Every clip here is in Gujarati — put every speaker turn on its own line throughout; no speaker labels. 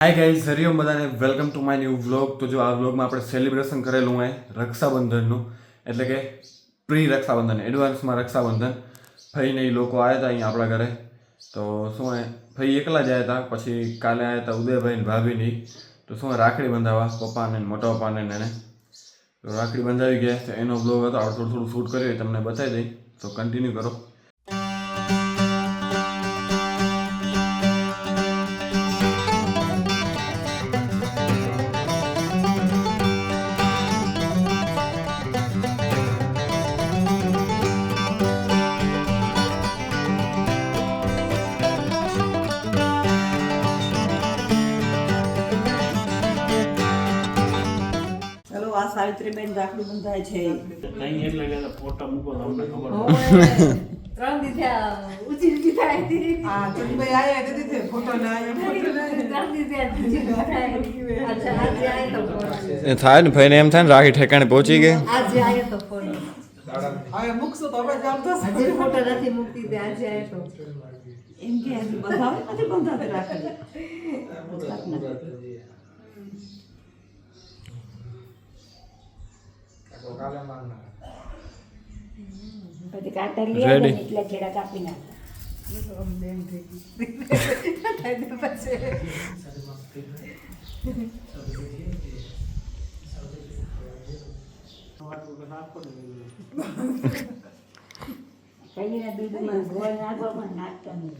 हाय गाइस हरिओम बधाने welcome to my new vlog. तो जो आ व्लॉग में આપણે સેલિબ્રેશન કરેલું હોય રક્ષાબંધનનું, એટલે કે પ્રી રક્ષાબંધન, એડવાન્સમાં રક્ષાબંધન. ભાઈને એ લોકો આવ્યા હતા અહીંયા આપણા ઘરે. તો શું હે, ભાઈ એકલા જ આવ્યા હતા. પછી કાલે આવ્યા હતા ઉદયભાઈ ને ભાભીની. તો શું રાખડી બંધાવવા પપ્પાને મોટા પપ્પાને એને. તો રાખડી બંધાવી ગયા તો એનો વ્લોગ હતો. આપણે થોડું થોડું શૂટ કર્યું, તમને બતાવી દઈ. તો કન્ટિન્યુ કરો.
સાવિત્રીબેન રાખડી બંધાય છે.
નહીં એટલે ફોટા મૂકો તમને ખબર
ત્રણ દીધા ઉચી ઉચી થાય. હા ચંદભાઈ આયા તે દીધે ફોટો ના આયા ત્રણ દીધા ઉચી થાય. અચ્છા આજે આયા તો ફોટો
એ થાય ને ભાઈને એમ થાય ને રાખી ઠેકાણે પહોંચી ગઈ.
આજે આયા તો ફોટો હવે મુકસો તો હવે જામ તો આજે ફોટો નથી મૂકતી તે આજે આયા તો એમ કે આજે બંધાવે નથી બંધાવે રાખડી.
પછી કાતર લઈ આવે ને એટલે છેડા કાપી નાખે. કઈના દૂધમાં ગોળ નાખવા પણ નાખતા નહીં.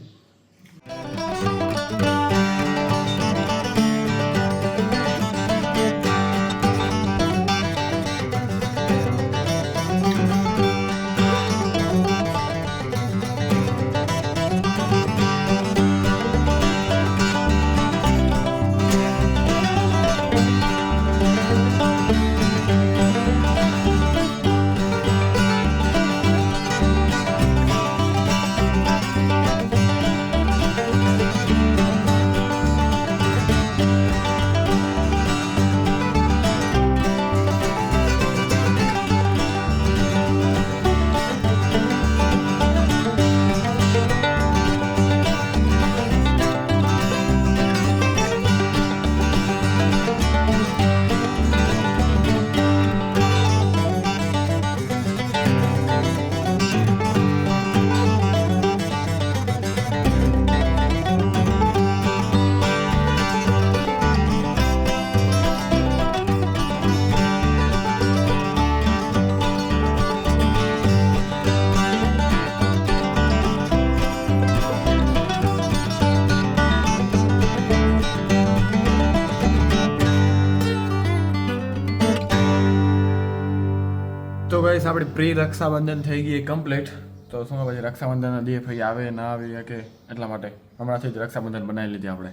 તો ગાઈસ આપણી પ્રી રક્ષાબંધન થઈ ગઈ કમ્પ્લીટ. તો શું પછી રક્ષાબંધનના દી ભાઈ આવે ના આવે કે એટલા માટે હમણાંથી જ રક્ષાબંધન બનાવી લીધી આપણે.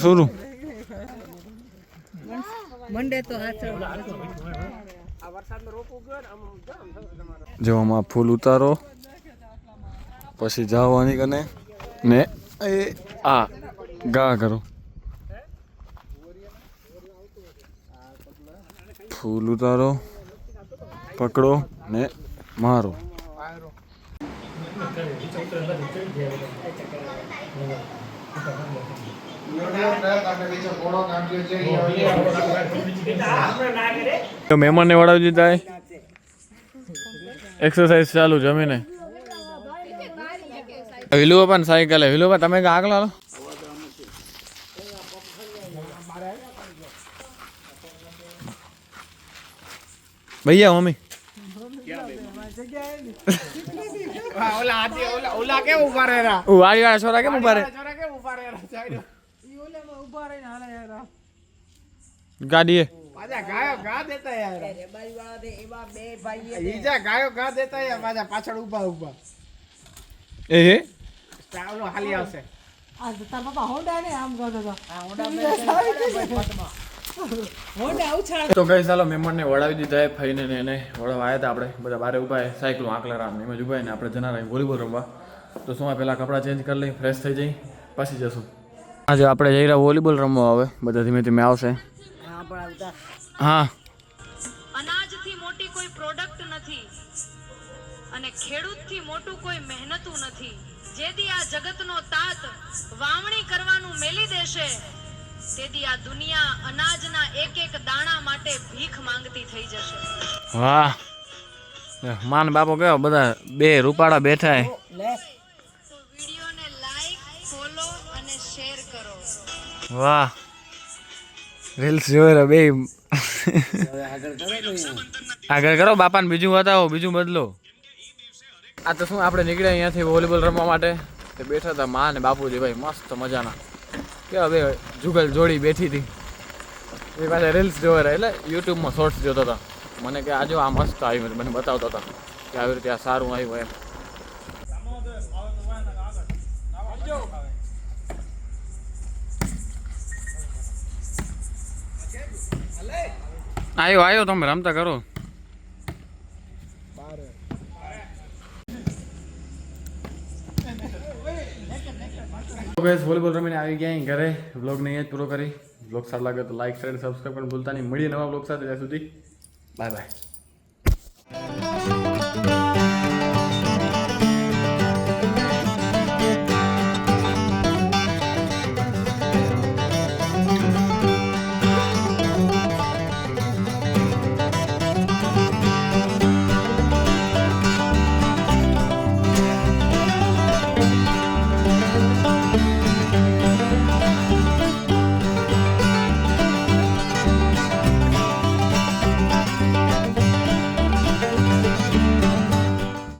શું
મંડે તો
જેવામાં ફૂલ ઉતારો પછી જવાની કને ને એ આ ગા કરો. ફૂલ ઉતારો, પકડો ને મારો. મહેમાનને વડાવી દીધા. એક્સરસાઇઝ ચાલુ જમીને. વિલુ બાપા ને સાયકલ. વિલુ બાપા તમે આગળ હાલો. ભૈયા મમ્મી છોરા કેમ ઉભા રે ગાડી
પાછળ ઉભા ઉભા
એ
હાલી આવશે.
તો ગઈ ચાલો મહેમાનને વડાવી દીધા. ફઈને ને એને વડાવવા આવ્યા હતા આપણે બધા બારે ઉભા સાયકલો આકલા રામ એમ જ ઉભા ને આપણે જનાર વોલીબોલ રમવા. તો શું પહેલાં કપડાં ચેન્જ કરી લઈ, ફ્રેશ થઈ જઈ પછી જશું. આજે આપણે જઈ રહ્યા વોલીબોલ રમવા. હવે બધા ધીમે ધીમે આવશે.
સાંભળાવતા
હા
અનાજથી મોટી કોઈ પ્રોડક્ટ નથી અને ખેડૂતથી મોટું કોઈ મહેનતું નથી. જેથી આ જગતનો તાત વાવણી કરવાનું મેલી દેશે તેથી આ દુનિયા અનાજના એક એક દાણા માટે ભીખ માંગતી થઈ જશે.
વાહ માન બાપો કેવો બધા બે રૂપાળા બેઠા હે.
લે
તો વિડીયોને લાઈક ફોલો અને શેર કરો.
વાહ રીલ્સ જોઈ બે આગળ કરો બાપાને બીજું બતાવો બીજું બદલો. આ તો શું આપણે નીકળ્યા અહીંયાથી વોલીબોલ રમવા માટે તે બેઠા હતા મા ને બાપુજી ભાઈ મસ્ત મજાના કેવા બે જુગલ જોડી બેઠી હતી એ પાસે રીલ્સ જોવા રહ્યા એટલે યુટ્યુબમાં શોર્ટ્સ જોતા હતા. મને કે આજો આ મસ્ત આવ્યું મને બતાવતા હતા કે આવી રીતે આ સારું આવ્યું એમ. આવ્યો તમે રમતા કરો. વોલીબોલ રમીને આવી ગયા અહીં ઘરે. વ્લોગને અહીંયા જ પૂરો કરી. વ્લોગ સારો લાગે તો લાઈક શેર સબસ્ક્રાઈબ કરવાનું ભૂલતા નહીં. મળીએ નવા વ્લોગ સાથે. ત્યાં સુધી બાય બાય.